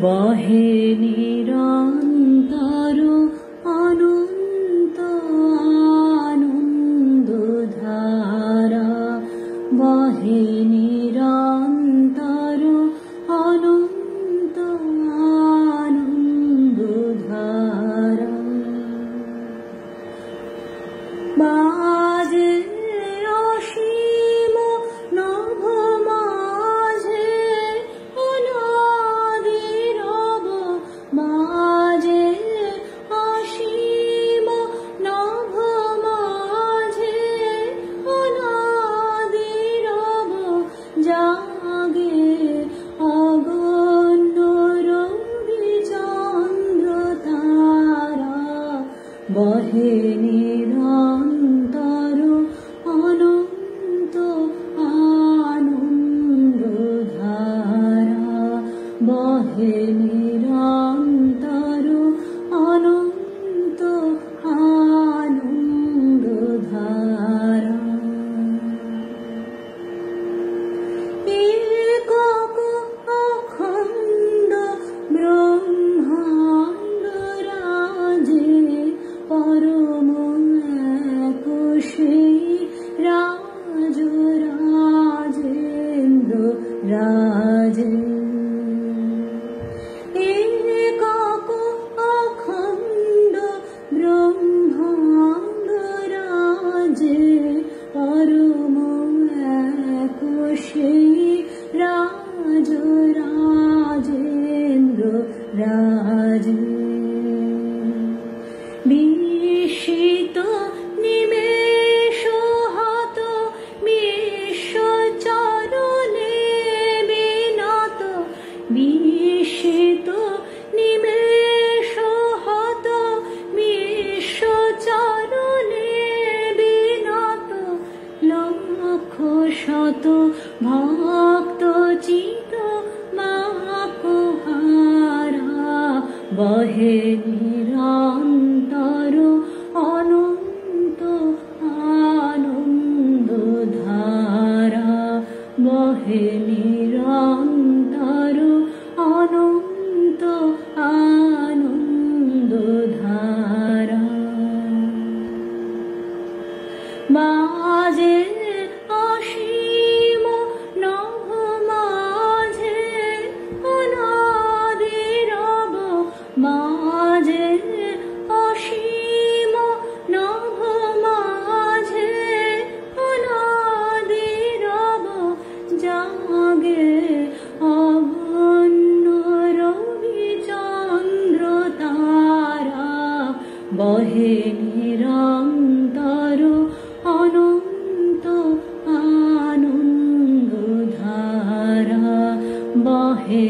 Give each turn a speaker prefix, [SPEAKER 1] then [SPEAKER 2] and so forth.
[SPEAKER 1] বহে নিরন্তর অনন্ত আনন্দধারা, বহে নিরন্তর অনন্ত আনন্দধারা। বাজে অসীম নভ মাঝে অনাদিরব, বাজে অসীম নভ মাঝে অনাদিরব, জাগে অগণ্য রবি চন্দ্র তারা, বহে নিরন্তর অনন্ত আনন্দধারা, বহে নিরন্তর অনন্ত আনন্দধারা। একক অখণ্ড ব্রহ্মাণ্ড রাজে, পরম এক সেই রাজ রাজেন্দ্র রাজে। একক অখণ্ড ব্রহ্মাণ্ড রাজে, পরম এক সেই রাজ রাজেন্দ্র রাজে। বিস্মিত নিমেষ হত বিশ্ব চরণে বিনত, বিস্মিত নিমেষ হত বিশ্ব চরণে বিনত, লক্ষ শত ভক্ত চিত মাকহারা, বহে নিরন্তর অনন্ত আনন্দধারা, বহে নিরন্তর অনন্ত আনন্দধারা। বাজে অসীম নভ মাঝে অনাদিরব, বাজে অসীম নভ মাঝে অনাদিরব, জাগে অগণ্য রবি চন্দ্র তারা, বহে নিরন্তর অনন্ত আনন্দধারা, বহে